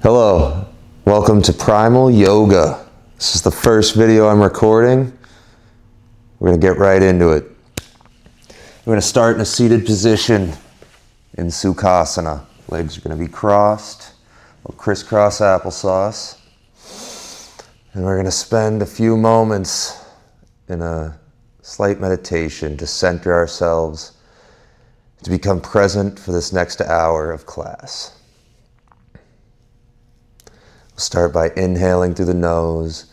Hello, welcome to Primal Yoga. This is the first video I'm recording. We're going to get right into it. We're going to start in a seated position in Sukhasana. Legs are going to be crossed, a little crisscross applesauce. And we're going to spend a few moments in a slight meditation to center ourselves, to become present for this next hour of class. We'll start by inhaling through the nose,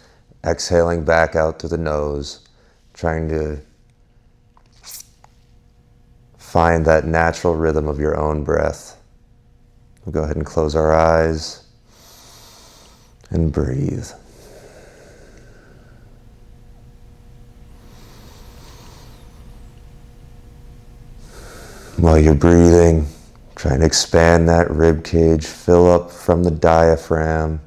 exhaling back out through the nose, trying to find that natural rhythm of your own breath. We'll go ahead and close our eyes and breathe. While you're breathing, try and expand that rib cage, fill up from the diaphragm.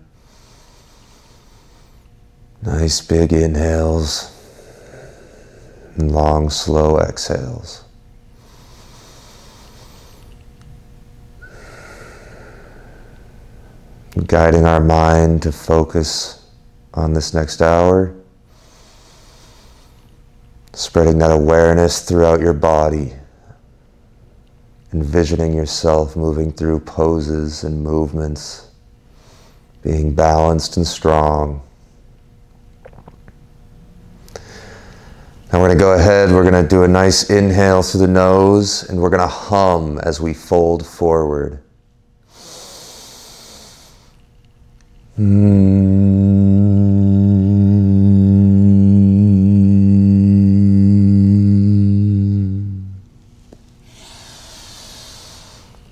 Nice big inhales and long, slow exhales. Guiding our mind to focus on this next hour, spreading that awareness throughout your body, envisioning yourself moving through poses and movements, being balanced and strong. Now we're going to go ahead, we're going to do a nice inhale through the nose, and we're going to hum as we fold forward.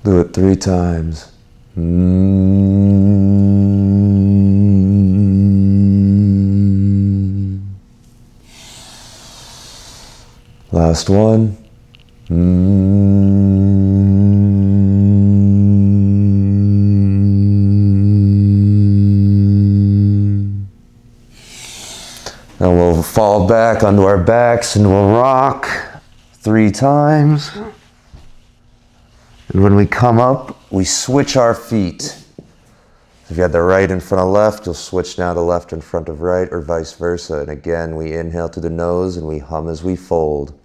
Do it 3 times. Last one. Now we'll fall back onto our backs and we'll rock 3 times. And when we come up, we switch our feet. If you had the right in front of left, you'll switch now to left in front of right, or vice versa. And again, we inhale through the nose and we hum as we fold.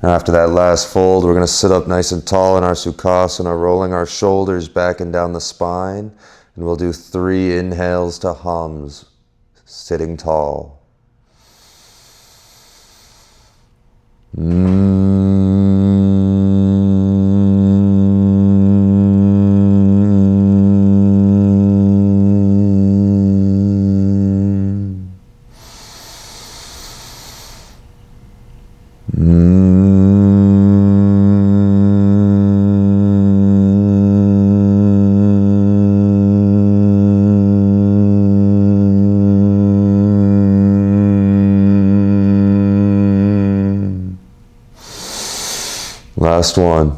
After that last fold, we're going to sit up nice and tall in our Sukhasana, rolling our shoulders back and down the spine. And we'll do 3 inhales to hums, sitting tall. Last one.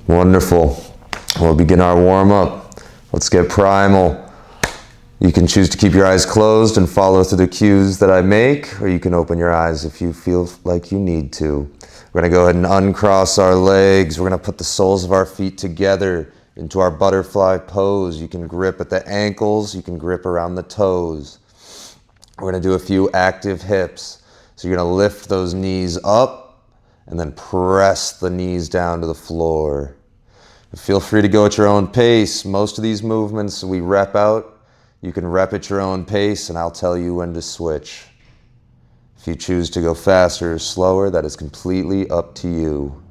Wonderful. We'll begin our warm-up. Let's get primal. You can choose to keep your eyes closed and follow through the cues that I make, or you can open your eyes if you feel like you need to. We're going to go ahead and uncross our legs. We're going to put the soles of our feet together into our butterfly pose. You can grip at the ankles, you can grip around the toes. We're going to do a few active hips. So you're going to lift those knees up and then press the knees down to the floor. Feel free to go at your own pace. Most of these movements we rep out. You can rep at your own pace and I'll tell you when to switch. If you choose to go faster or slower, that is completely up to you.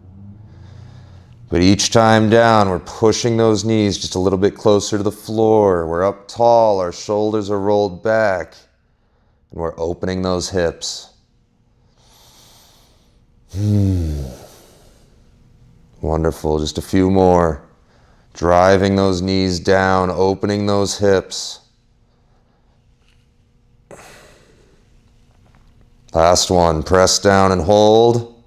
But each time down, we're pushing those knees just a little bit closer to the floor. We're up tall, our shoulders are rolled back, and we're opening those hips. Wonderful, just a few more. Driving those knees down, opening those hips. Last one, press down and hold.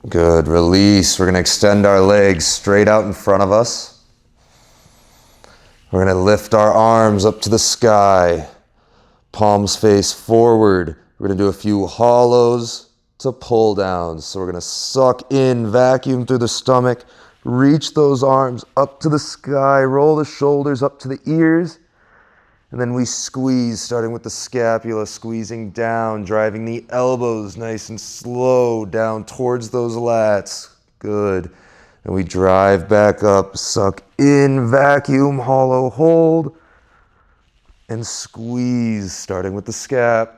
Good, release. We're going to extend our legs straight out in front of us. We're going to lift our arms up to the sky. Palms face forward. We're going to do a few hollows to pull downs. So we're going to suck in, vacuum through the stomach, reach those arms up to the sky, roll the shoulders up to the ears. And then we squeeze, starting with the scapula, squeezing down, driving the elbows nice and slow down towards those lats. Good. And we drive back up, suck in, vacuum, hollow, hold, and squeeze, starting with the scap,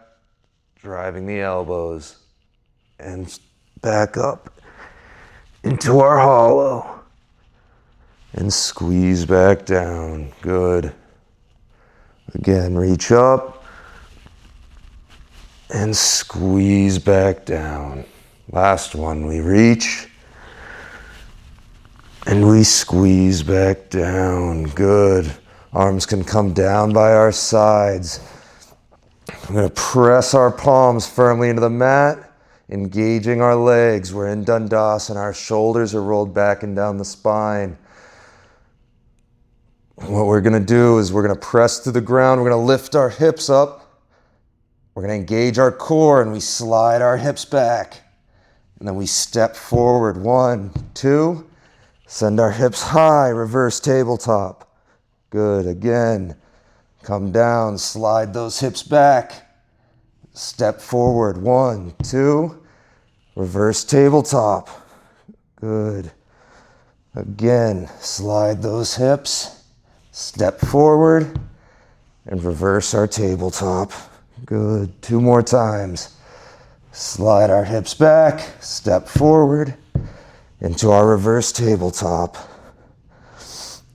driving the elbows, and back up into our hollow, and squeeze back down. Good. Again, reach up and squeeze back down. Last one, we reach and we squeeze back down. Good. Arms can come down by our sides. I'm going to press our palms firmly into the mat, engaging our legs. We're in Dandasana. Our shoulders are rolled back and down the spine. What we're going to do is we're going to press through the ground. We're going to lift our hips up. We're going to engage our core and we slide our hips back. And then we step forward. 1, 2. Send our hips high. Reverse tabletop. Good. Again. Come down. Slide those hips back. Step forward. 1, 2. Reverse tabletop. Good. Again. Slide those hips. Step forward and reverse our tabletop. Good. 2 more times. Slide our hips back, step forward into our reverse tabletop.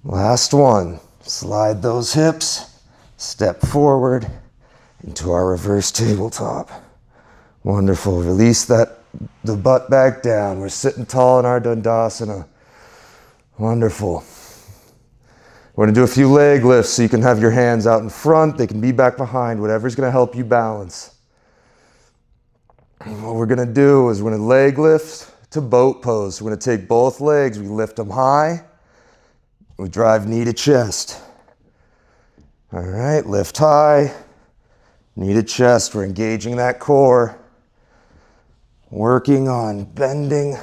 Last one. Slide those hips, step forward into our reverse tabletop. Wonderful. Release the butt back down. We're sitting tall in our Dandasana. Wonderful. We're going to do a few leg lifts so you can have your hands out in front. They can be back behind, whatever's going to help you balance. And what we're going to do is we're going to leg lift to boat pose. We're going to take both legs, we lift them high, we drive knee to chest. All right, lift high, knee to chest. We're engaging that core, working on bending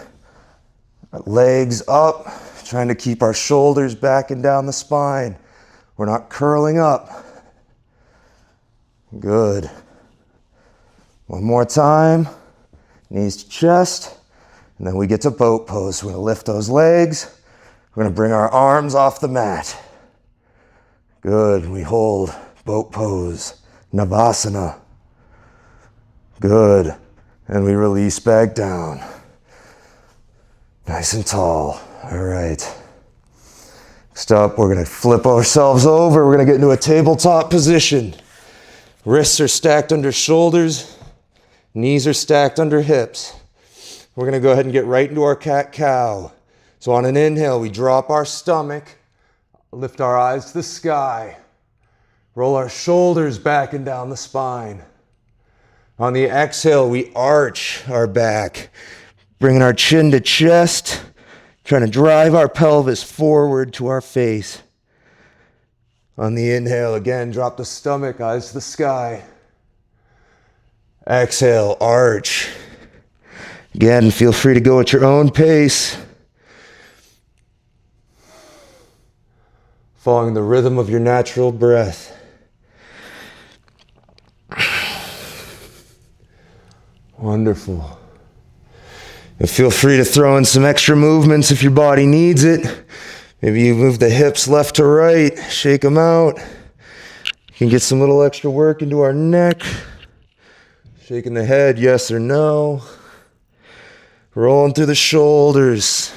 our legs up, trying to keep our shoulders back and down the spine. We're not curling up. Good. One more time. Knees to chest. And then we get to boat pose. We're going to lift those legs. We're going to bring our arms off the mat. Good. We hold boat pose. Navasana. Good. And we release back down. Nice and tall. All right. Next up, we're going to flip ourselves over. We're going to get into a tabletop position. Wrists are stacked under shoulders. Knees are stacked under hips. We're going to go ahead and get right into our cat-cow. So on an inhale, we drop our stomach, lift our eyes to the sky, roll our shoulders back and down the spine. On the exhale, we arch our back, bringing our chin to chest, trying to drive our pelvis forward to our face. On the inhale, again, drop the stomach, eyes to the sky. Exhale, arch. Again, feel free to go at your own pace. Following the rhythm of your natural breath. Wonderful. And feel free to throw in some extra movements if your body needs it. Maybe you move the hips left to right, shake them out. can get some little extra work into our neck. Shaking the head, yes or no. Rolling through the shoulders.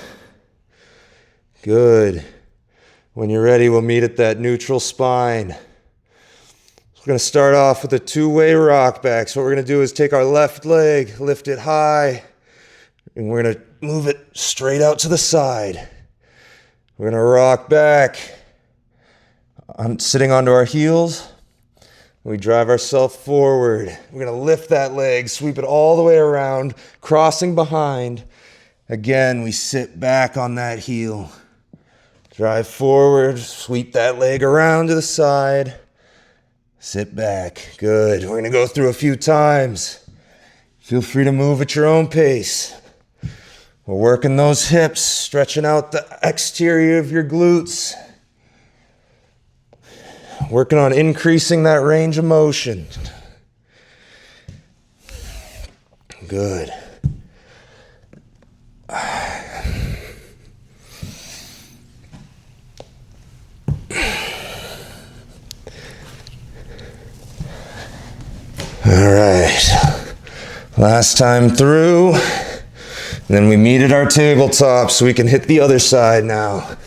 Good. When you're ready, we'll meet at that neutral spine. We're going to start off with a two-way rock back. So what we're going to do is take our left leg, lift it high, and we're going to move it straight out to the side. We're going to rock back. I'm sitting onto our heels. We drive ourselves forward. We're going to lift that leg, sweep it all the way around, crossing behind. Again, we sit back on that heel. Drive forward, sweep that leg around to the side. Sit back. Good. We're going to go through a few times. Feel free to move at your own pace. We're working those hips, stretching out the exterior of your glutes. Working on increasing that range of motion. Good. All right. Last time through. Then we meet at our tabletop so we can hit the other side now.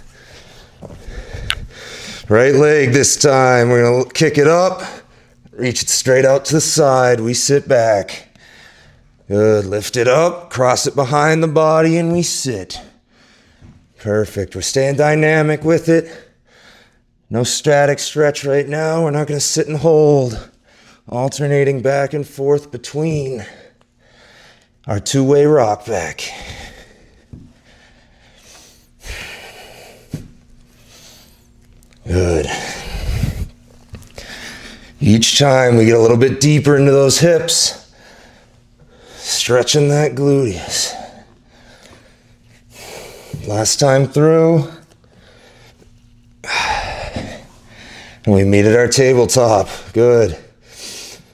Right leg this time. We're going to kick it up, reach it straight out to the side. We sit back. Good. Lift it up, cross it behind the body, and we sit. Perfect. We're staying dynamic with it. No static stretch right now. We're not going to sit and hold. Alternating back and forth between our two-way rock back. Good. Each time we get a little bit deeper into those hips, stretching that gluteus. Last time through, and we meet at our tabletop. Good.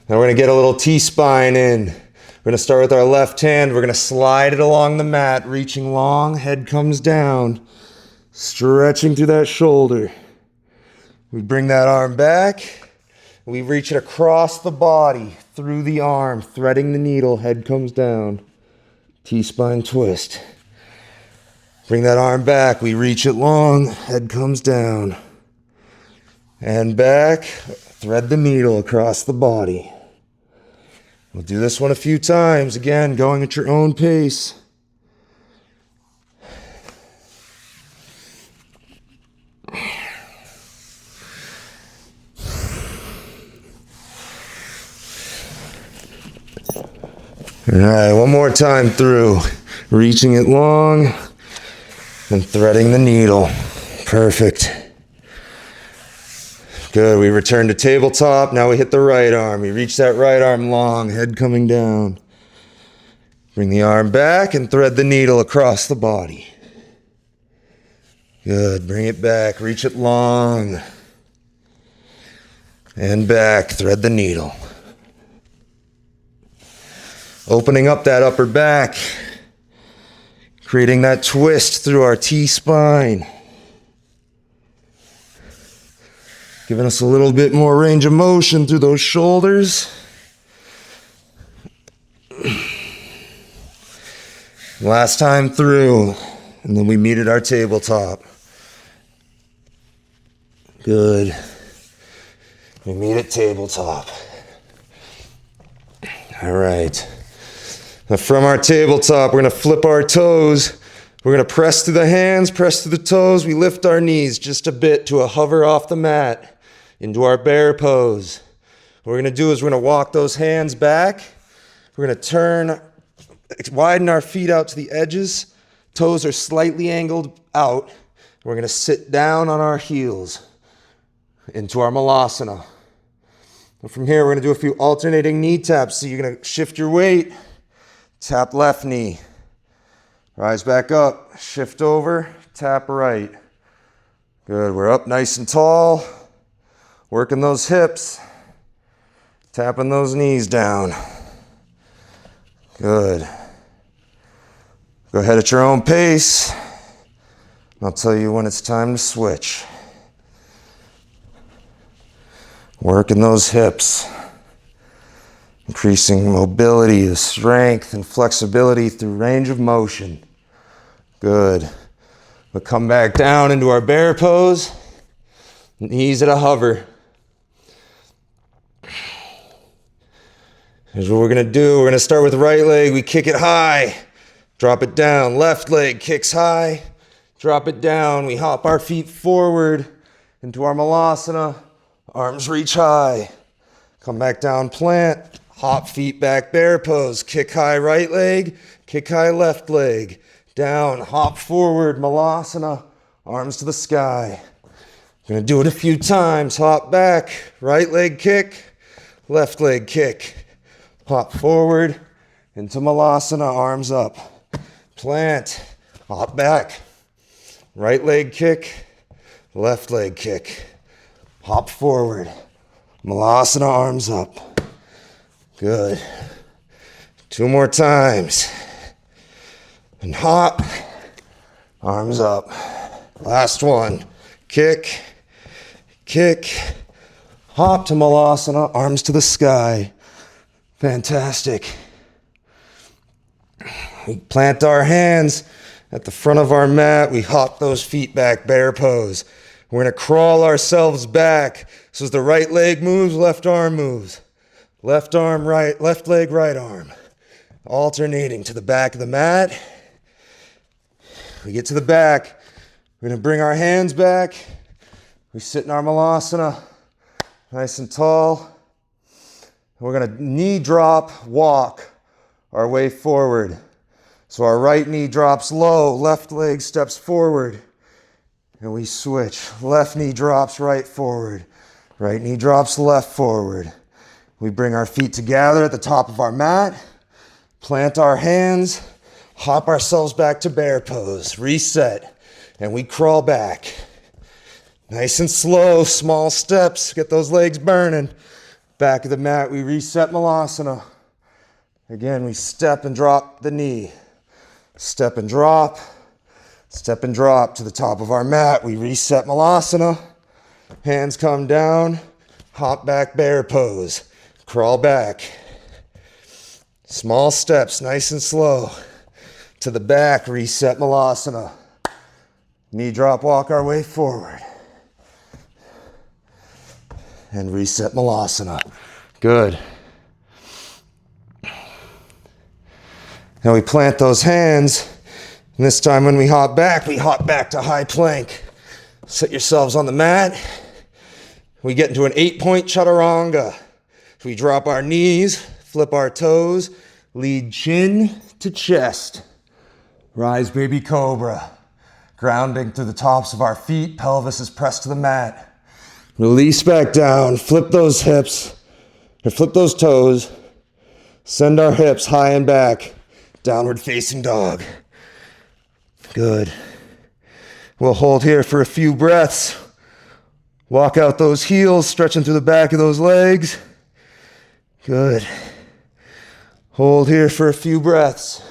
Now we're going to get a little T-spine in. We're going to start with our left hand. We're going to slide it along the mat, reaching long, head comes down, stretching through that shoulder. We bring that arm back. We reach it across the body, through the arm, threading the needle, head comes down. T-spine twist. Bring that arm back. We reach it long, head comes down. And back, thread the needle across the body. We'll do this one a few times. Again, going at your own pace. All right, one more time through. Reaching it long and threading the needle. Perfect. Good, we return to tabletop. Now we hit the right arm. We reach that right arm long, head coming down. Bring the arm back and thread the needle across the body. Good, bring it back, reach it long. And back, thread the needle. Opening up that upper back, creating that twist through our T-spine. Giving us a little bit more range of motion through those shoulders. Last time through, and then we meet at our tabletop. Good. We meet at tabletop. All right. Now from our tabletop, we're going to flip our toes. We're going to press through the hands, press through the toes. We lift our knees just a bit to a hover off the mat into our bear pose. What we're going to do is we're going to walk those hands back. We're going to turn, widen our feet out to the edges. Toes are slightly angled out. We're going to sit down on our heels into our malasana. And from here, we're going to do a few alternating knee taps. So you're going to shift your weight, tap left knee. Rise back up, shift over, tap right. Good, we're up nice and tall. Working those hips, tapping those knees down. Good. Go ahead at your own pace. I'll tell you when it's time to switch. Working those hips. Increasing mobility, the strength and flexibility through range of motion. Good. We'll come back down into our bear pose. Knees at a hover. Here's what we're going to do. We're going to start with the right leg. We kick it high. Drop it down. Left leg kicks high. Drop it down. We hop our feet forward into our malasana. Arms reach high. Come back down, plant. Hop feet back, bear pose. Kick high right leg. Kick high left leg. Down, hop forward, malasana. Arms to the sky. We're going to do it a few times. Hop back. Right leg kick. Left leg kick. Hop forward into malasana. Arms up. Plant. Hop back. Right leg kick. Left leg kick. Hop forward. Malasana, arms up. Good. 2 more times. And hop. Arms up. Last one. Kick. Kick. Hop to malasana. Arms to the sky. Fantastic. We plant our hands at the front of our mat. We hop those feet back. Bear pose. We're going to crawl ourselves back. So as the right leg moves, left arm moves. Left arm, right, left leg, right arm. Alternating to the back of the mat. We get to the back. We're going to bring our hands back. We sit in our malasana, nice and tall. We're going to knee drop, walk our way forward. So our right knee drops low, left leg steps forward. And we switch. Left knee drops right forward. Right knee drops left forward. We bring our feet together at the top of our mat. Plant our hands. Hop ourselves back to bear pose. Reset. And we crawl back. Nice and slow, small steps. Get those legs burning. Back of the mat, we reset malasana. Again, we step and drop the knee. Step and drop. Step and drop to the top of our mat. We reset malasana. Hands come down. Hop back, bear pose. Crawl back. Small steps, nice and slow. To the back, reset malasana. Knee drop, walk our way forward. And reset malasana. Good. Now we plant those hands. And this time when we hop back to high plank. Set yourselves on the mat. We get into an 8-point chaturanga. We drop our knees, flip our toes, lead chin to chest. Rise baby cobra. Grounding through the tops of our feet, pelvis is pressed to the mat. Release back down, flip those hips, or flip those toes. Send our hips high and back. Downward facing dog. Good. We'll hold here for a few breaths. Walk out those heels, stretching through the back of those legs. Good. Hold here for a few breaths.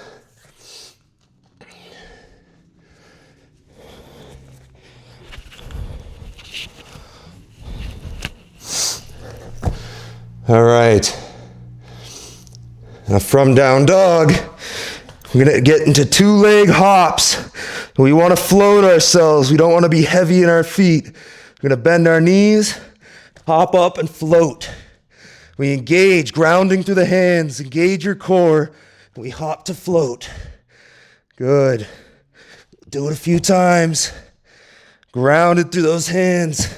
All right. Now from down dog, we're going to get into 2-leg hops. We want to float ourselves. We don't want to be heavy in our feet. We're going to bend our knees, hop up and float. We engage, grounding through the hands. Engage your core. We hop to float. Good. Do it a few times. Grounded through those hands.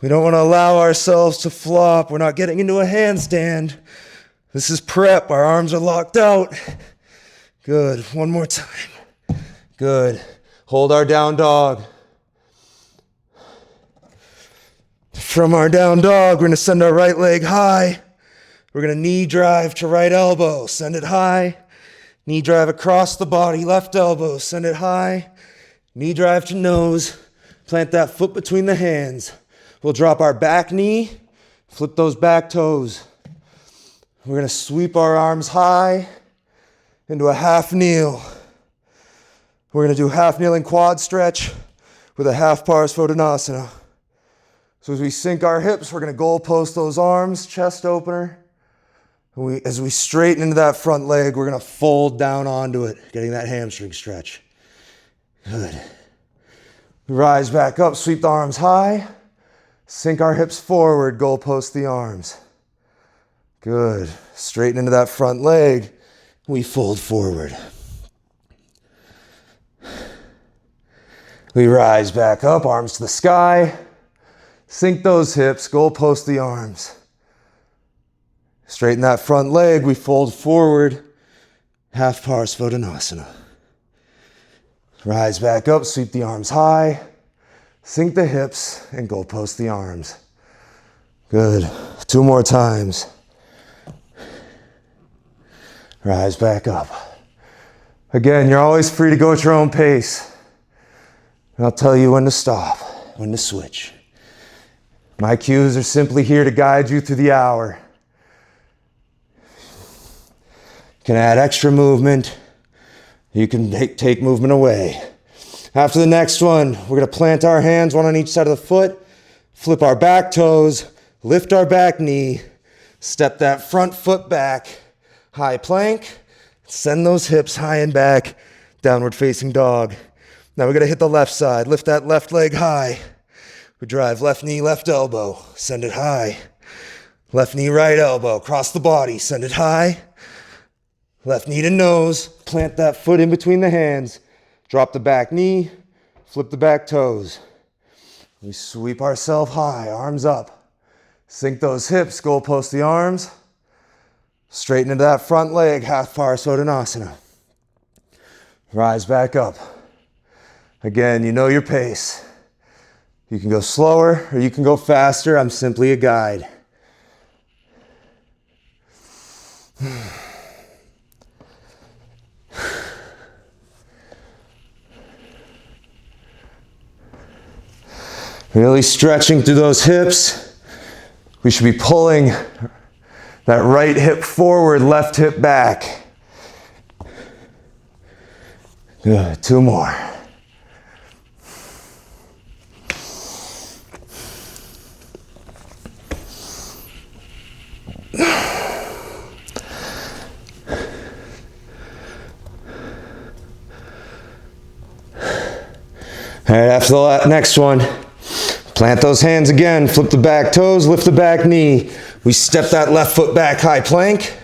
We don't want to allow ourselves to flop. We're not getting into a handstand. This is prep. Our arms are locked out. Good. One more time. Good. Hold our down dog. From our down dog, we're going to send our right leg high. We're going to knee drive to right elbow. Send it high. Knee drive across the body. Left elbow. Send it high. Knee drive to nose. Plant that foot between the hands. We'll drop our back knee. Flip those back toes. We're going to sweep our arms high into a half kneel. We're going to do half kneeling quad stretch with a half Parsvottanasana. So as we sink our hips, we're going to goal post those arms, chest opener. As we straighten into that front leg, we're going to fold down onto it, getting that hamstring stretch. Good. Rise back up, sweep the arms high. Sink our hips forward, goal post the arms. Good. Straighten into that front leg. We fold forward. We rise back up, arms to the sky. Sink those hips, goal post the arms. Straighten that front leg, we fold forward. Half Parsvottanasana. Rise back up, sweep the arms high. Sink the hips and goal post the arms. Good. 2 more times. Rise back up. Again, you're always free to go at your own pace. And I'll tell you when to stop, when to switch. My cues are simply here to guide you through the hour. You can add extra movement. You can take movement away. After the next one, we're going to plant our hands, one on each side of the foot, flip our back toes, lift our back knee, step that front foot back, high plank, send those hips high and back, downward facing dog. Now we're going to hit the left side, lift that left leg high. We drive left knee, left elbow, send it high. Left knee, right elbow, cross the body, send it high. Left knee to nose, plant that foot in between the hands. Drop the back knee, flip the back toes. We sweep ourselves high, arms up. Sink those hips, goal post the arms. Straighten into that front leg, half Parsvottanasana. Rise back up. Again, you know your pace. You can go slower or you can go faster. I'm simply a guide. Really stretching through those hips. We should be pulling that right hip forward, left hip back. Good, 2 more. All right, after the next one, plant those hands again, flip the back toes, lift the back knee. We step that left foot back, high plank.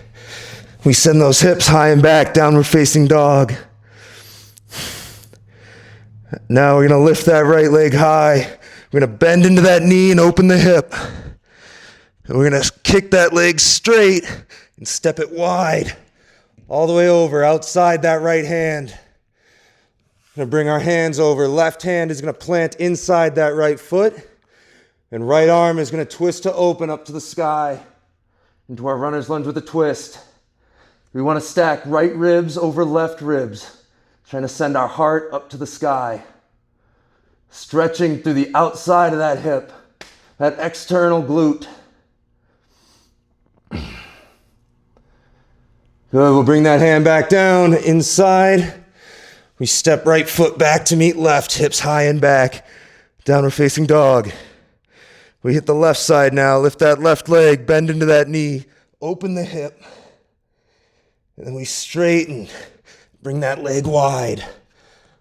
We send those hips high and back, downward facing dog. Now we're gonna lift that right leg high. We're gonna bend into that knee and open the hip. And we're gonna kick that leg straight and step it wide, all the way over, outside that right hand. We're gonna bring our hands over. Left hand is gonna plant inside that right foot. And right arm is gonna twist to open up to the sky into our runner's lunge with a twist. We wanna stack right ribs over left ribs, trying to send our heart up to the sky. Stretching through the outside of that hip, that external glute. Good, we'll bring that hand back down, inside. We step right foot back to meet left, hips high and back, downward facing dog. We hit the left side now, lift that left leg, bend into that knee, open the hip, and then we straighten, bring that leg wide,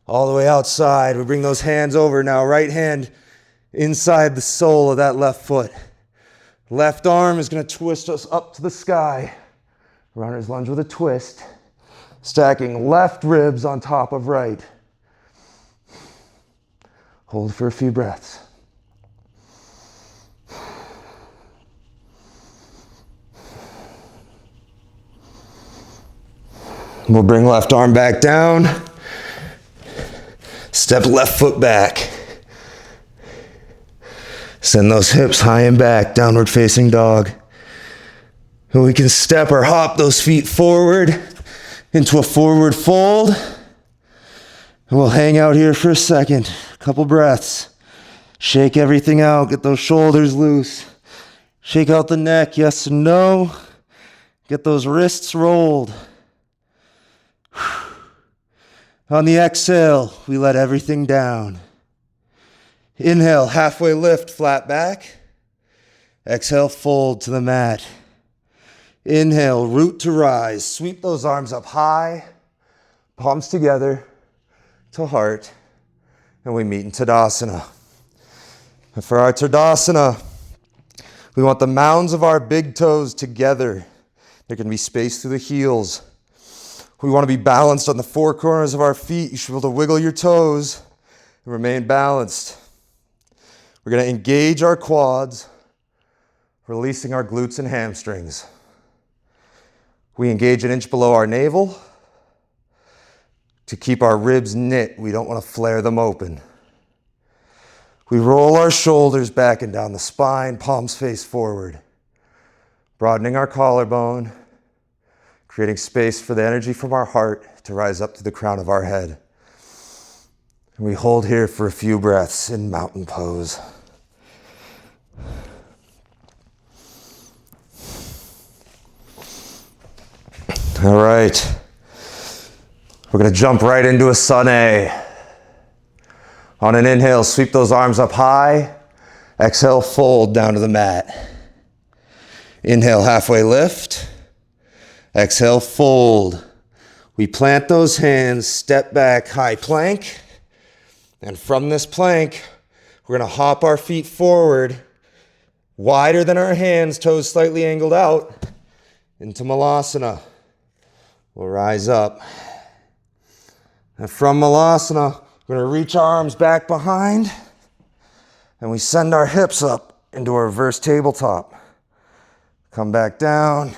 all the way outside. We bring those hands over now, right hand inside the sole of that left foot. Left arm is gonna twist us up to the sky. Runner's lunge with a twist. Stacking left ribs on top of right. Hold for a few breaths. We'll bring left arm back down. Step left foot back. Send those hips high and back, downward facing dog. And we can step or hop those feet forward into a forward fold. And we'll hang out here for a second, a couple breaths. Shake everything out, get those shoulders loose. Shake out the neck, yes and no. Get those wrists rolled. On the exhale, we let everything down. Inhale, halfway lift, flat back. Exhale, fold to the mat. Inhale, root to rise. Sweep those arms up high, palms together to heart, and we meet in Tadasana. And for our Tadasana, we want the mounds of our big toes together. There can be space through the heels. We want to be balanced on the four corners of our feet. You should be able to wiggle your toes and remain balanced. We're going to engage our quads, releasing our glutes and hamstrings. We engage an inch below our navel to keep our ribs knit. We don't want to flare them open. We roll our shoulders back and down the spine, palms face forward, broadening our collarbone, creating space for the energy from our heart to rise up to the crown of our head. And we hold here for a few breaths in mountain pose. All right. We're going to jump right into a sun A. On an inhale, sweep those arms up high. Exhale, fold down to the mat. Inhale, halfway lift. Exhale, fold. We plant those hands, step back, high plank. And from this plank, we're going to hop our feet forward, wider than our hands, toes slightly angled out, into Malasana. We'll rise up. And from Malasana, we're going to reach our arms back behind, and we send our hips up into a reverse tabletop. Come back down,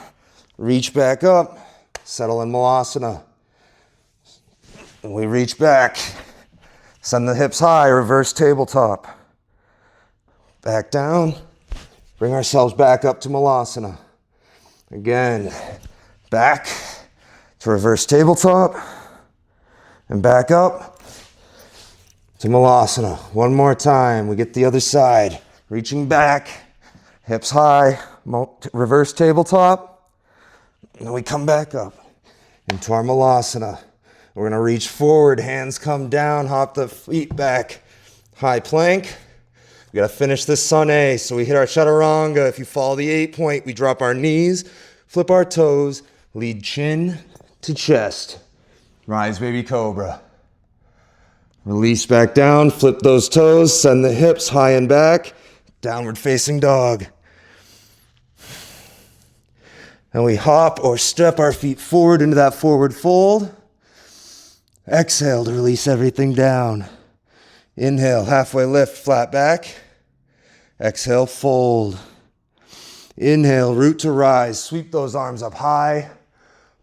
reach back up, settle in Malasana. And we reach back, send the hips high, reverse tabletop. Back down, bring ourselves back up to Malasana. Again, back to reverse tabletop, and back up to Malasana. One more time, we get the other side. Reaching back, hips high, reverse tabletop, and then we come back up into our Malasana. We're gonna reach forward, hands come down, hop the feet back, high plank. We gotta finish this sun A, so we hit our chaturanga. If you follow the 8-point, we drop our knees, flip our toes, lead chin to chest. Rise, baby cobra. Release back down, flip those toes, send the hips high and back, downward facing dog. And we hop or step our feet forward into that forward fold. Exhale to release everything down. Inhale, halfway lift, flat back. Exhale, fold. Inhale, root to rise. Sweep those arms up high,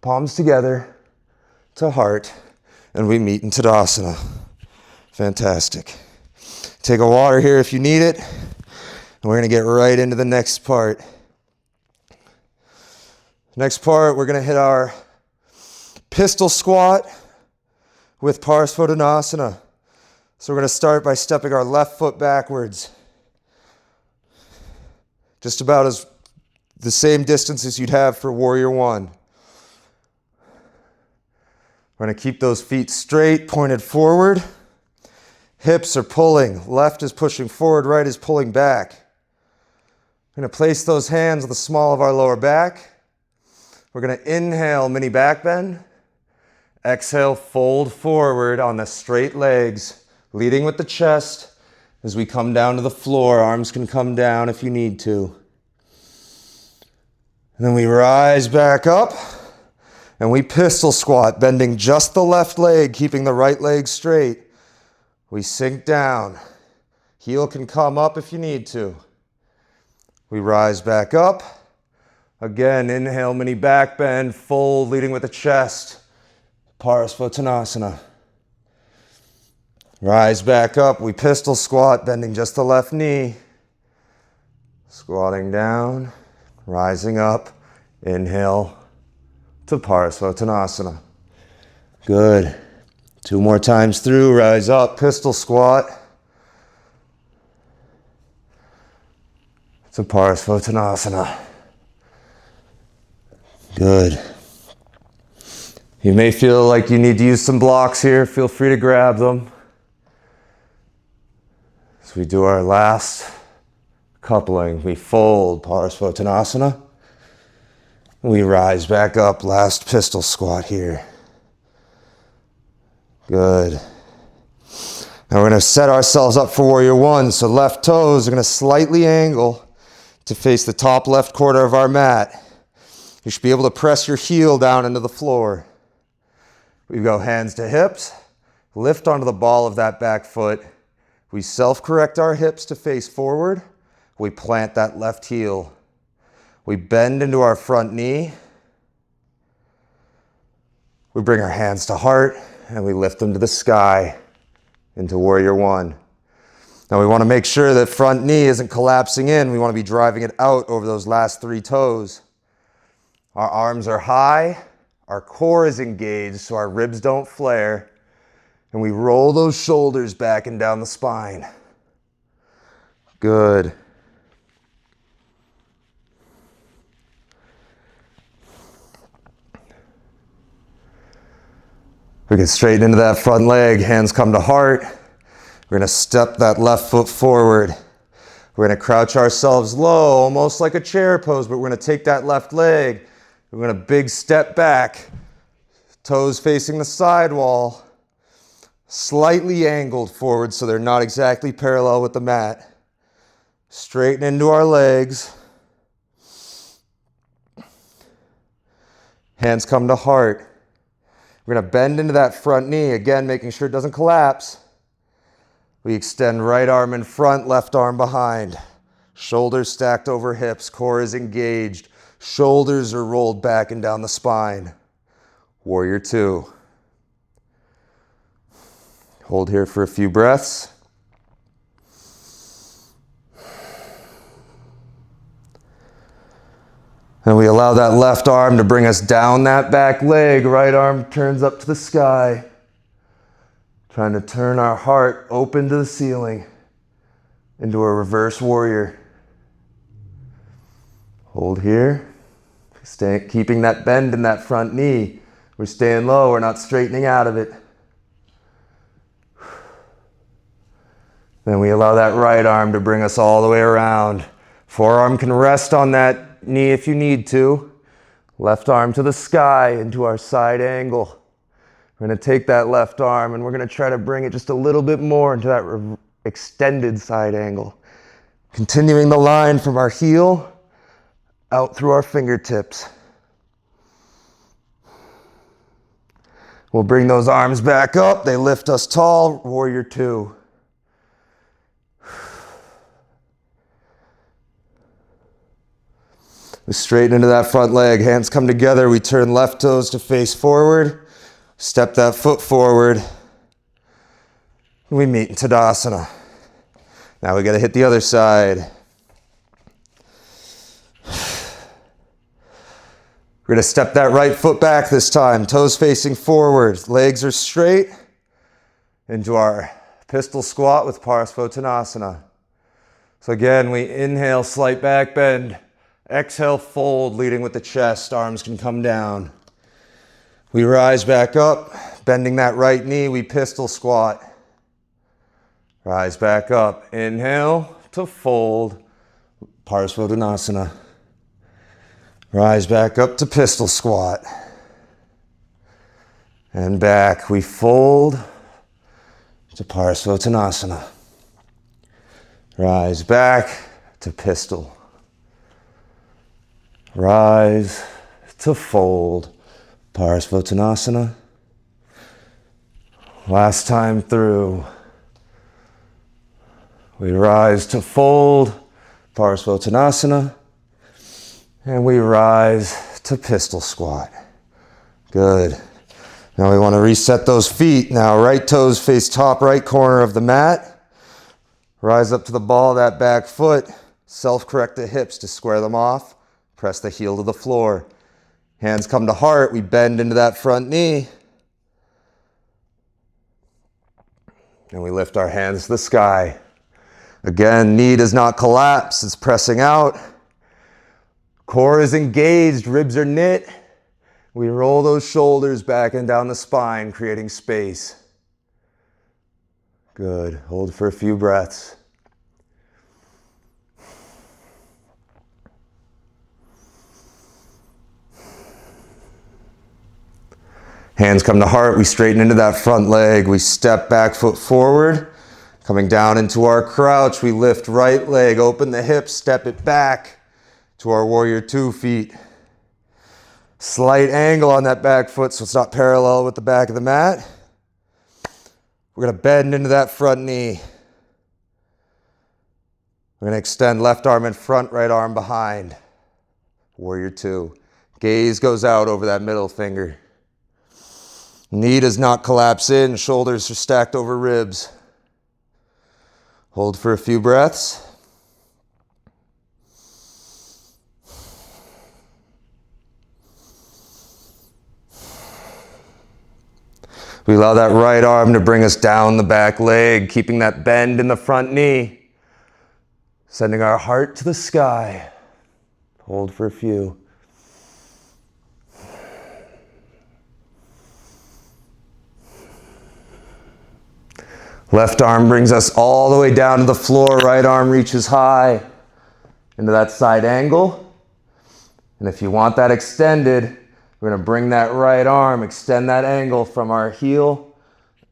palms together to heart, and we meet in Tadasana. Fantastic. Take a water here if you need it, and we're going to get right into the next part. Next part, we're going to hit our pistol squat with Parsvottanasana. So we're going to start by stepping our left foot backwards. Just about as the same distance as you'd have for Warrior One. We're going to keep those feet straight, pointed forward. Hips are pulling. Left is pushing forward, right is pulling back. We're going to place those hands on the small of our lower back. We're going to inhale, mini back bend. Exhale, fold forward on the straight legs, leading with the chest. As we come down to the floor, arms can come down if you need to. And then we rise back up, and we pistol squat, bending just the left leg, keeping the right leg straight. We sink down. Heel can come up if you need to. We rise back up. Again, inhale, mini back bend, fold, leading with the chest. Parsvottanasana. Rise back up. We pistol squat, bending just the left knee. Squatting down, rising up. Inhale to Parsvottanasana. Good. 2 more times through. Rise up, pistol squat to Parsvottanasana. Good. You may feel like you need to use some blocks here. Feel free to grab them. So we do our last coupling. We fold, Parasvottanasana. We rise back up, last pistol squat here. Good. Now we're going to set ourselves up for warrior one. So left toes are going to slightly angle to face the top left corner of our mat. You should be able to press your heel down into the floor. We go hands to hips, lift onto the ball of that back foot. We self-correct our hips to face forward. We plant that left heel. We bend into our front knee. We bring our hands to heart and we lift them to the sky into warrior one. Now we want to make sure that front knee isn't collapsing in. We want to be driving it out over those last three toes. Our arms are high. Our core is engaged so our ribs don't flare. And we roll those shoulders back and down the spine. Good. We get straight into that front leg, hands come to heart. We're going to step that left foot forward. We're going to crouch ourselves low, almost like a chair pose, but we're going to take that left leg. We're going to big step back, toes facing the side wall, slightly angled forward so they're not exactly parallel with the mat. Straighten into our legs. Hands come to heart. We're going to bend into that front knee, again, making sure it doesn't collapse. We extend right arm in front, left arm behind. Shoulders stacked over hips, core is engaged. Shoulders are rolled back and down the spine. Warrior two. Hold here for a few breaths. And we allow that left arm to bring us down that back leg. Right arm turns up to the sky. Trying to turn our heart open to the ceiling into a reverse warrior. Hold here. Keeping that bend in that front knee. We're staying low, we're not straightening out of it. Then we allow that right arm to bring us all the way around. Forearm can rest on that knee if you need to. Left arm to the sky into our side angle. We're going to take that left arm and we're going to try to bring it just a little bit more into that extended side angle. Continuing the line from our heel out through our fingertips. We'll bring those arms back up. They lift us tall. Warrior two. We straighten into that front leg. Hands come together. We turn left toes to face forward. Step that foot forward. We meet in Tadasana. Now we got to hit the other side. We're going to step that right foot back this time. Toes facing forward. Legs are straight. Into our pistol squat with Parasvottanasana. So again, we inhale, slight back bend. Exhale, fold, leading with the chest. Arms can come down. We rise back up, bending that right knee. We pistol squat. Rise back up. Inhale to fold. Parasvottanasana. Rise back up to pistol squat. And back. We fold to Parasvottanasana. Rise back to pistol. Rise to fold. Parasvottanasana. Last time through. We rise to fold. Parasvottanasana. And we rise to pistol squat. Good. Now we want to reset those feet. Now right toes face top right corner of the mat. Rise up to the ball of that back foot. Self-correct the hips to square them off. Press the heel to the floor. Hands come to heart. We bend into that front knee. And we lift our hands to the sky. Again, knee does not collapse. It's pressing out. Core is engaged. Ribs are knit. We roll those shoulders back and down the spine, creating space. Good. Hold for a few breaths. Hands come to heart, we straighten into that front leg. We step back foot forward. Coming down into our crouch, we lift right leg, open the hips, step it back to our warrior 2 feet. Slight angle on that back foot so it's not parallel with the back of the mat. We're going to bend into that front knee. We're going to extend left arm in front, right arm behind. Warrior 2. Gaze goes out over that middle finger. Knee does not collapse in, shoulders are stacked over ribs. Hold for a few breaths. We allow that right arm to bring us down the back leg, keeping that bend in the front knee. Sending our heart to the sky. Hold for a few. Left arm brings us all the way down to the floor. Right arm reaches high into that side angle. And if you want that extended, we're going to bring that right arm, extend that angle from our heel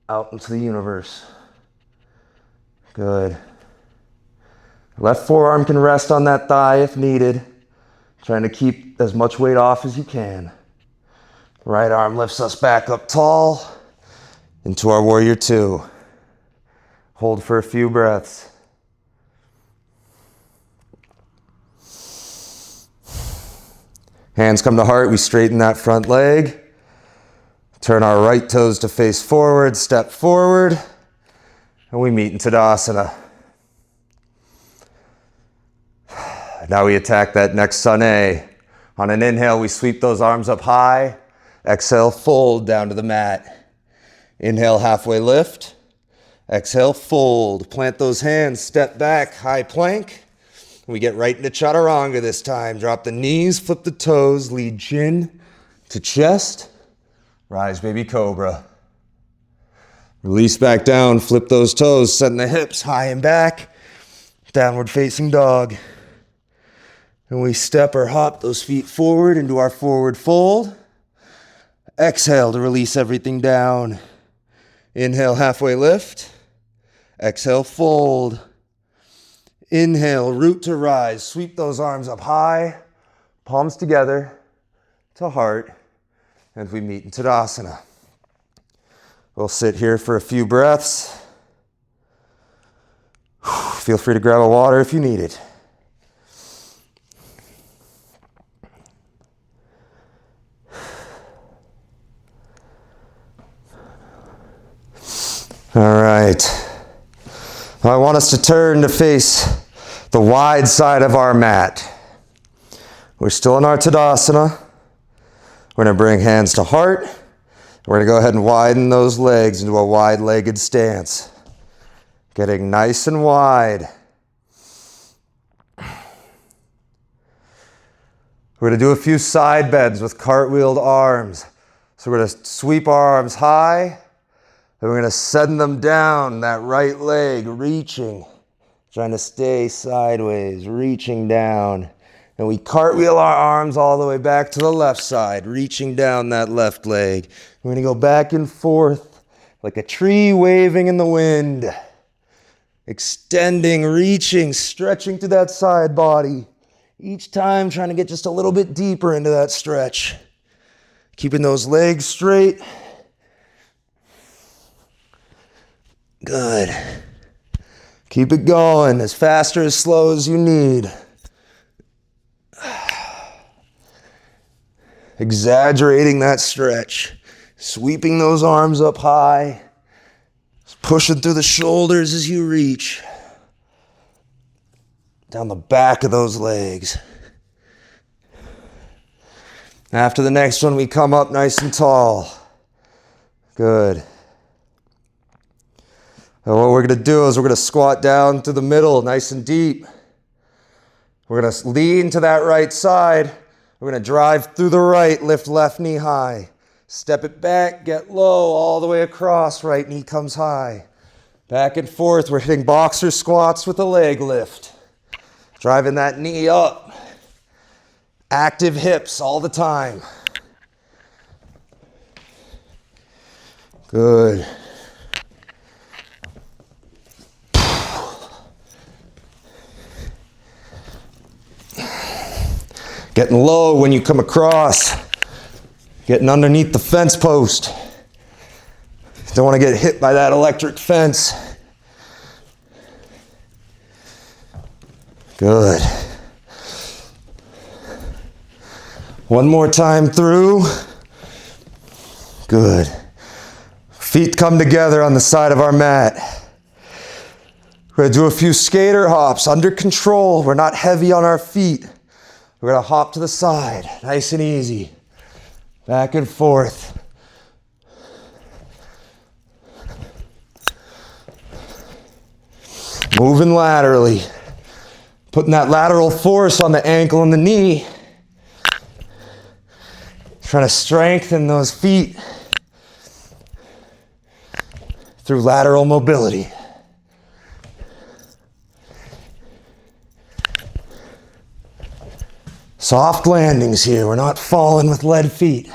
out into the universe. Good. Left forearm can rest on that thigh if needed. Trying to keep as much weight off as you can. Right arm lifts us back up tall into our warrior 2. Hold for a few breaths. Hands come to heart, we straighten that front leg. Turn our right toes to face forward, step forward, and we meet in Tadasana. Now we attack that next Sun A. On an inhale, we sweep those arms up high. Exhale, fold down to the mat. Inhale, halfway lift. Exhale, fold. Plant those hands, step back, high plank. We get right into Chaturanga this time. Drop the knees, flip the toes, lead chin to chest. Rise, baby cobra. Release back down, flip those toes, send the hips high and back. Downward facing dog. And we step or hop those feet forward into our forward fold. Exhale to release everything down. Inhale, halfway lift. Exhale, fold. Inhale, root to rise. Sweep those arms up high. Palms together to heart. And we meet in Tadasana. We'll sit here for a few breaths. Feel free to grab a water if you need it. All right. I want us to turn to face the wide side of our mat. We're still in our Tadasana. We're going to bring hands to heart. We're going to go ahead and widen those legs into a wide-legged stance. Getting nice and wide. We're going to do a few side bends with cartwheeled arms. So we're going to sweep our arms high. And we're going to send them down, that right leg reaching, trying to stay sideways, reaching down. And we cartwheel our arms all the way back to the left side, reaching down that left leg. We're going to go back and forth like a tree waving in the wind. Extending, reaching, stretching through that side body. Each time trying to get just a little bit deeper into that stretch. Keeping those legs straight. Good. Keep it going as fast or as slow as you need. Exaggerating that stretch. Sweeping those arms up high. Pushing through the shoulders as you reach. Down the back of those legs. After the next one, we come up nice and tall. Good. And what we're going to do is we're going to squat down to the middle, nice and deep. We're going to lean to that right side. We're going to drive through the right, lift left knee high. Step it back, get low, all the way across, right knee comes high. Back and forth, we're hitting boxer squats with a leg lift. Driving that knee up. Active hips all the time. Good. Getting low when you come across. Getting underneath the fence post. Don't want to get hit by that electric fence. Good. One more time through. Good. Feet come together on the side of our mat. We're going to do a few skater hops under control. We're not heavy on our feet. We're going to hop to the side, nice and easy. Back and forth. Moving laterally. Putting that lateral force on the ankle and the knee. Trying to strengthen those feet through lateral mobility. Soft landings here. We're not falling with lead feet.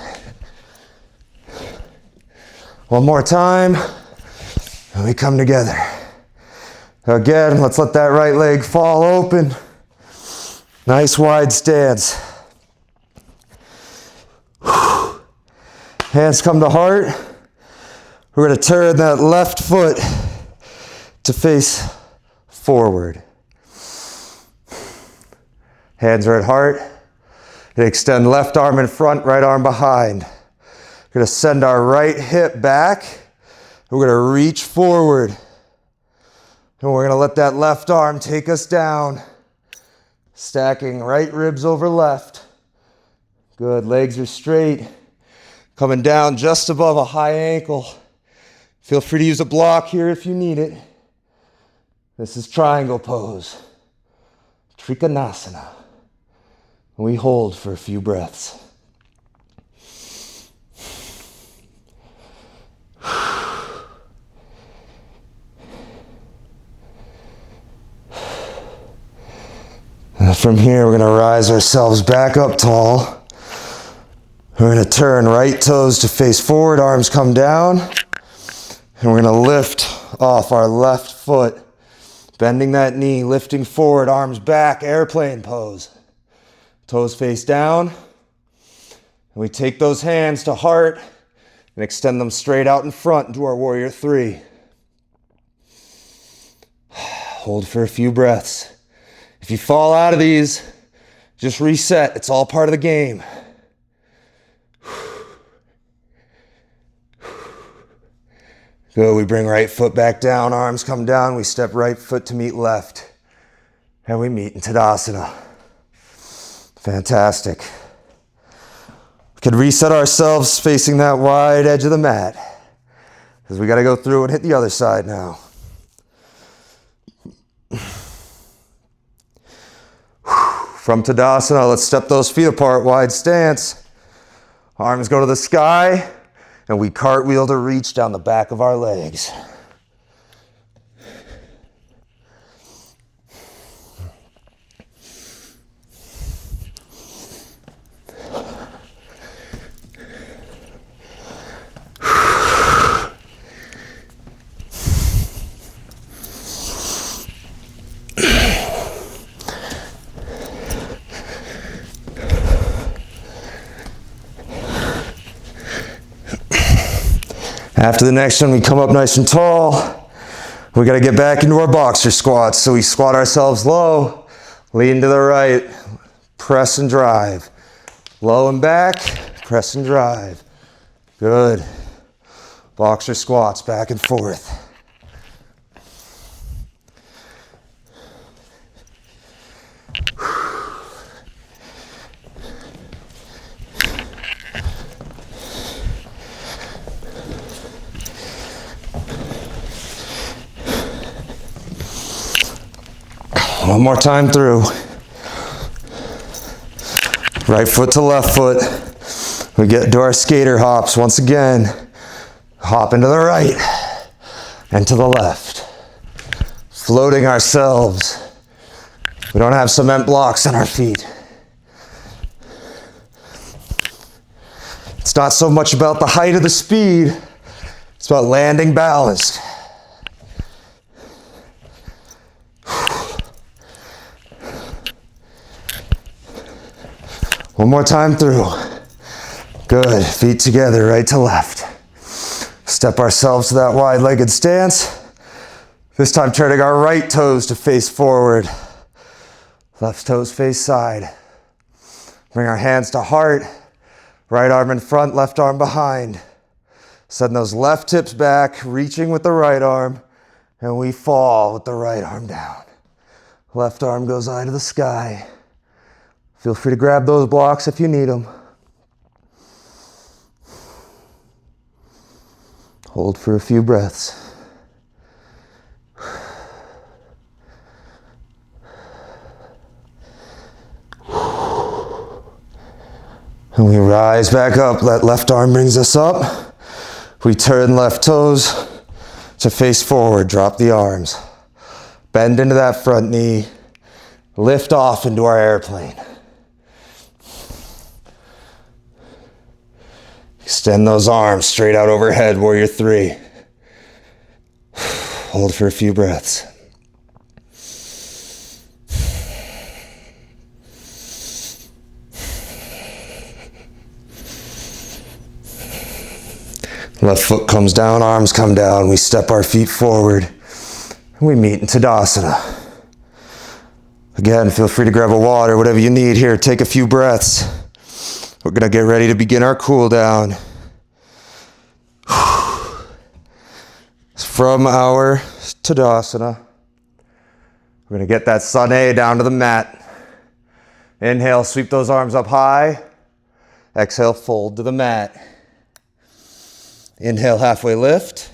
One more time, and we come together. Again, let's let that right leg fall open. Nice wide stance. Hands come to heart. We're going to turn that left foot to face forward. Hands are at heart. And extend left arm in front, right arm behind. We're going to send our right hip back. We're going to reach forward. And we're going to let that left arm take us down. Stacking right ribs over left. Good, legs are straight. Coming down just above a high ankle. Feel free to use a block here if you need it. This is triangle pose. Trikonasana. We hold for a few breaths. And from here, we're going to rise ourselves back up tall. We're going to turn right toes to face forward, arms come down. And we're going to lift off our left foot, bending that knee, lifting forward, arms back, airplane pose. Toes face down. And we take those hands to heart and extend them straight out in front into our warrior three. Hold for a few breaths. If you fall out of these, just reset. It's all part of the game. Good, we bring right foot back down, arms come down, we step right foot to meet left. And we meet in Tadasana. Fantastic. We could reset ourselves facing that wide edge of the mat, because we got to go through and hit the other side now. From Tadasana, let's step those feet apart, wide stance. Arms go to the sky, and we cartwheel to reach down the back of our legs. After the next one, we come up nice and tall. We got to get back into our boxer squats. So we squat ourselves low, lean to the right, press and drive. Low and back, press and drive. Good. Boxer squats, back and forth. One more time through. Right foot to left foot. We get to our skater hops once again. Hop into the right and to the left. Floating ourselves. We don't have cement blocks on our feet. It's not so much about the height of the speed. It's about landing balanced. One more time through. Good, feet together, right to left. Step ourselves to that wide-legged stance. This time turning our right toes to face forward. Left toes face side. Bring our hands to heart. Right arm in front, left arm behind. Send those left hips back, reaching with the right arm, and we fall with the right arm down. Left arm goes eye to the sky. Feel free to grab those blocks if you need them. Hold for a few breaths. And we rise back up. That left arm brings us up. We turn left toes to face forward. Drop the arms. Bend into that front knee. Lift off into our airplane. Extend those arms straight out overhead, warrior three. Hold for a few breaths. Left foot comes down, arms come down. We step our feet forward. And we meet in Tadasana. Again, feel free to grab a water, whatever you need here. Take a few breaths. We're going to get ready to begin our cool down. From our Tadasana, we're going to get that sun A down to the mat. Inhale, sweep those arms up high. Exhale, fold to the mat. Inhale, halfway lift.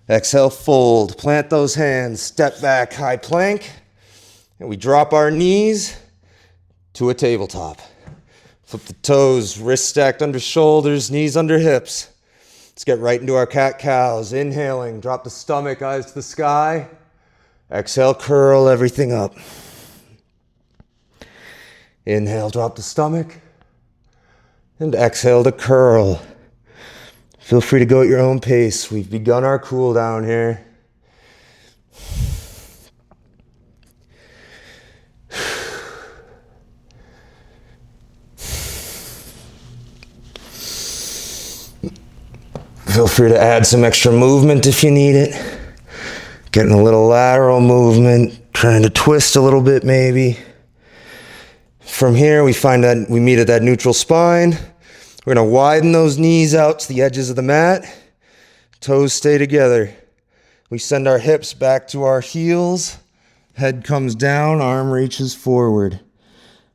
Exhale, fold. Plant those hands. Step back, high plank. And we drop our knees to a tabletop. Flip the toes, wrists stacked under shoulders, knees under hips. Let's get right into our cat-cows. Inhaling, drop the stomach, eyes to the sky. Exhale, curl everything up. Inhale, drop the stomach. And exhale to curl. Feel free to go at your own pace. We've begun our cool down here. Feel free to add some extra movement if you need it. Getting a little lateral movement, trying to twist a little bit maybe. From here, we find that we meet at that neutral spine. We're going to widen those knees out to the edges of the mat. Toes stay together. We send our hips back to our heels. Head comes down, arm reaches forward.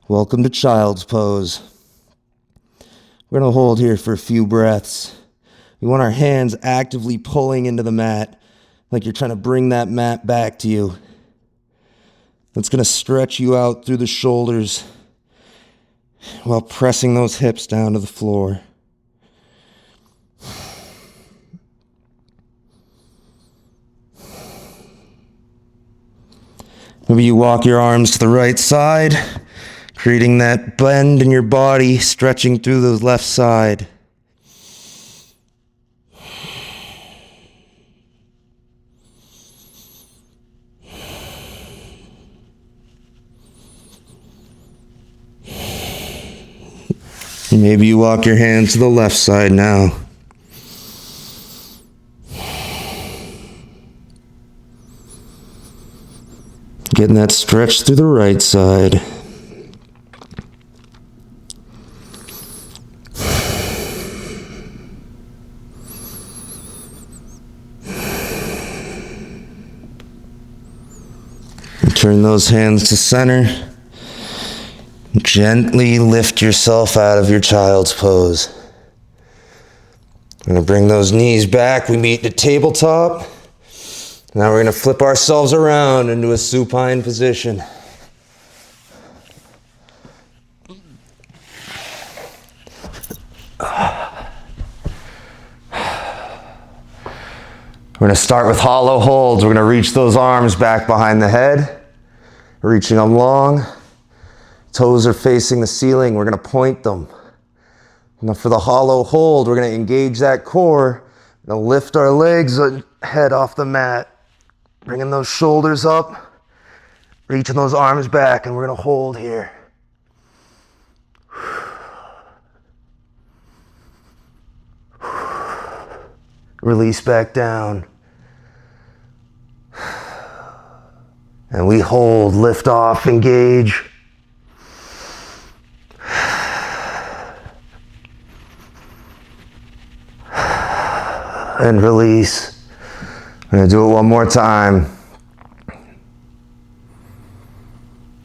Welcome to child's pose. We're going to hold here for a few breaths. We want our hands actively pulling into the mat, like you're trying to bring that mat back to you. That's going to stretch you out through the shoulders while pressing those hips down to the floor. Maybe you walk your arms to the right side, creating that bend in your body, stretching through the left side. Maybe you walk your hands to the left side now. Getting that stretch through the right side. And turn those hands to center. Gently lift yourself out of your child's pose. We're going to bring those knees back. We meet the tabletop. Now we're going to flip ourselves around into a supine position. We're going to start with hollow holds. We're going to reach those arms back behind the head, reaching them long. Toes are facing the ceiling. We're going to point them. Now for the hollow hold, we're going to engage that core. Now lift our legs and head off the mat. Bringing those shoulders up. Reaching those arms back, and we're going to hold here. Release back down. And we hold, lift off, engage. And release. I'm going to do it one more time.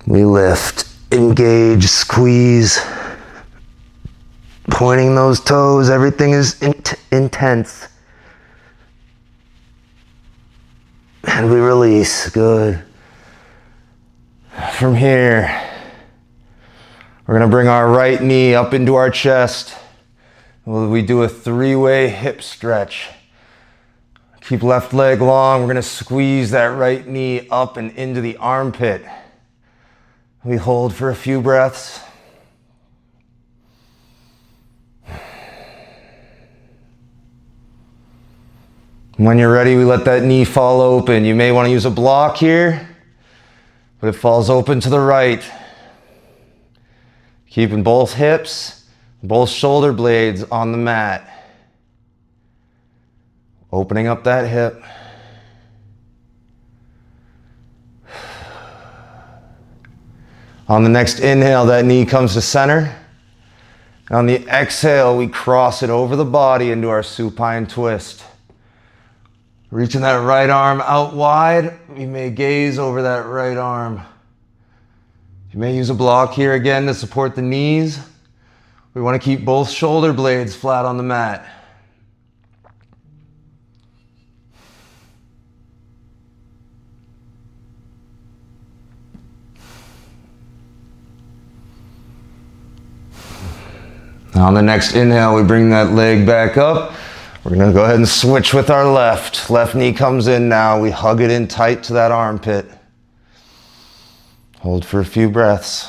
We lift, engage, squeeze. Pointing those toes, everything is intense. And we release, good. From here, we're gonna bring our right knee up into our chest. We do a 3-way hip stretch. Keep left leg long. We're gonna squeeze that right knee up and into the armpit. We hold for a few breaths. When you're ready, we let that knee fall open. You may want to use a block here, but it falls open to the right. Keeping both hips, both shoulder blades on the mat. Opening up that hip. On the next inhale, that knee comes to center. On the exhale, we cross it over the body into our supine twist. Reaching that right arm out wide, we may gaze over that right arm. You may use a block here again to support the knees. We want to keep both shoulder blades flat on the mat. Now on the next inhale, we bring that leg back up. We're gonna go ahead and switch with our left. Left knee comes in now. We hug it in tight to that armpit. Hold for a few breaths.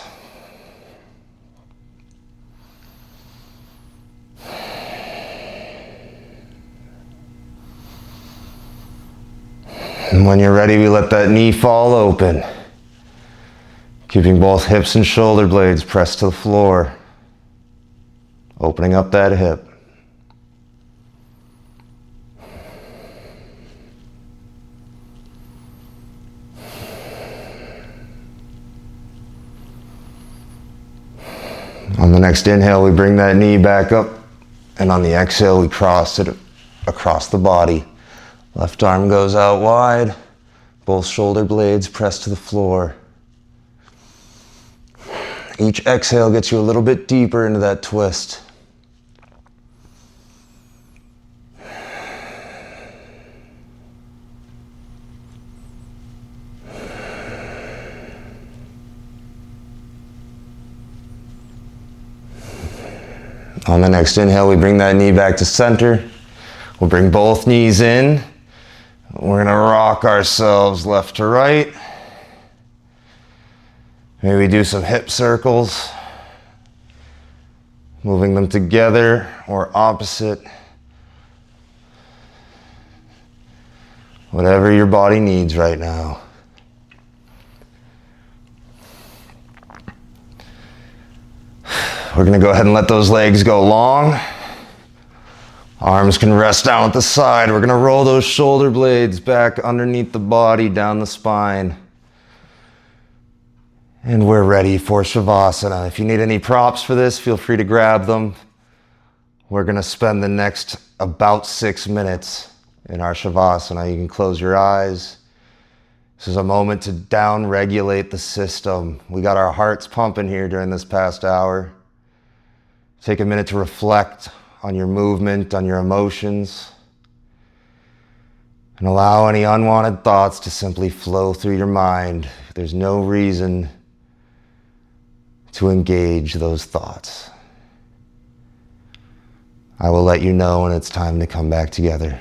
And when you're ready, we let that knee fall open. Keeping both hips and shoulder blades pressed to the floor. Opening up that hip. On the next inhale, we bring that knee back up, and on the exhale, we cross it across the body. Left arm goes out wide, both shoulder blades pressed to the floor. Each exhale gets you a little bit deeper into that twist. On the next inhale, we bring that knee back to center. We'll bring both knees in. We're gonna rock ourselves left to right. Maybe we do some hip circles, moving them together or opposite. Whatever your body needs right now. We're gonna go ahead and let those legs go long. Arms can rest down at the side. We're gonna roll those shoulder blades back underneath the body, down the spine. And we're ready for Shavasana. If you need any props for this, feel free to grab them. We're gonna spend the next about 6 minutes in our Shavasana. You can close your eyes. This is a moment to down-regulate the system. We got our hearts pumping here during this past hour. Take a minute to reflect on your movement, on your emotions, and allow any unwanted thoughts to simply flow through your mind. There's no reason to engage those thoughts. I will let you know when it's time to come back together.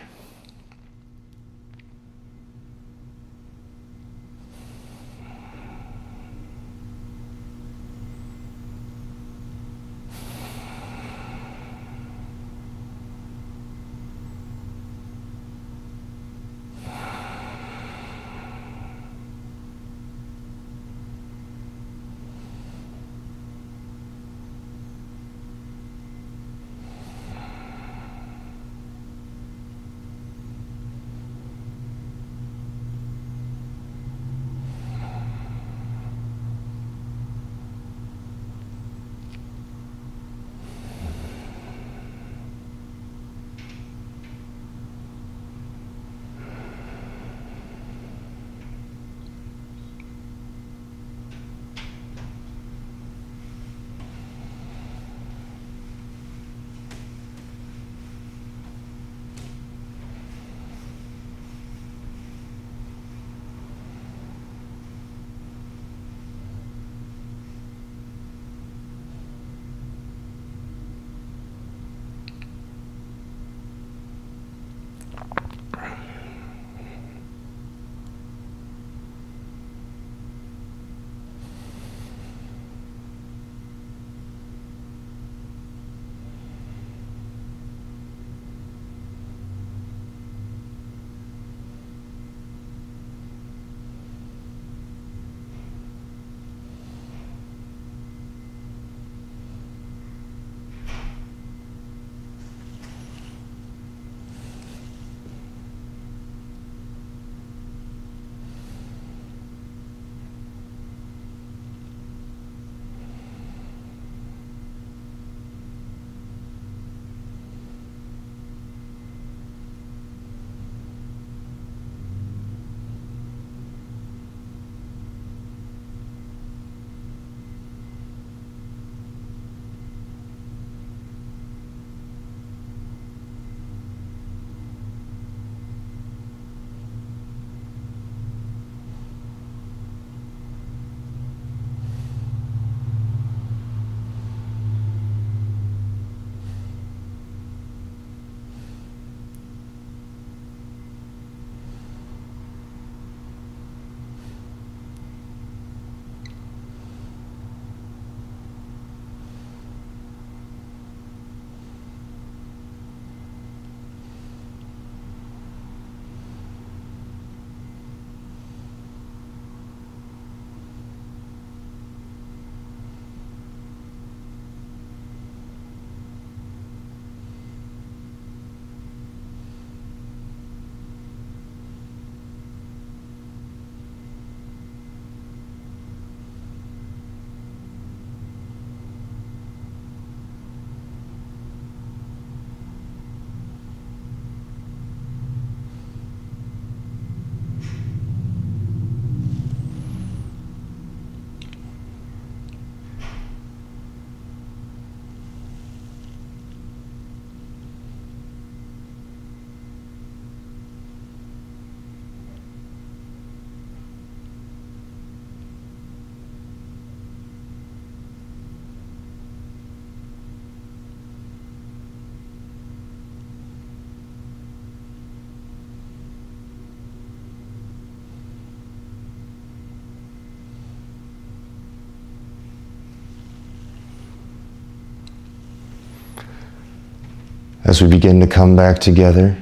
As we begin to come back together,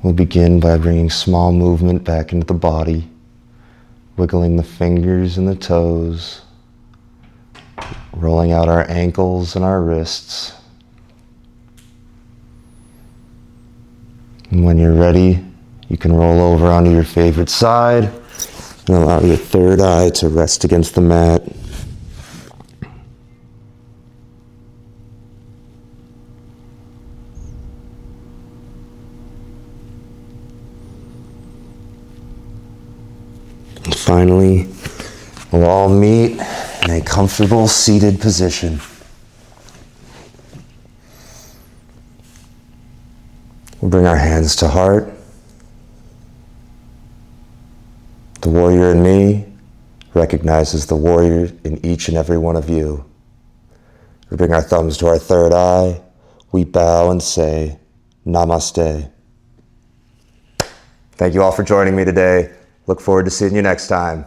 we'll begin by bringing small movement back into the body, wiggling the fingers and the toes, rolling out our ankles and our wrists. And when you're ready, you can roll over onto your favorite side and allow your third eye to rest against the mat. And finally, we'll all meet in a comfortable seated position. We'll bring our hands to heart. The warrior in me recognizes the warrior in each and every one of you. We bring our thumbs to our third eye. We bow and say, Namaste. Thank you all for joining me today. Look forward to seeing you next time.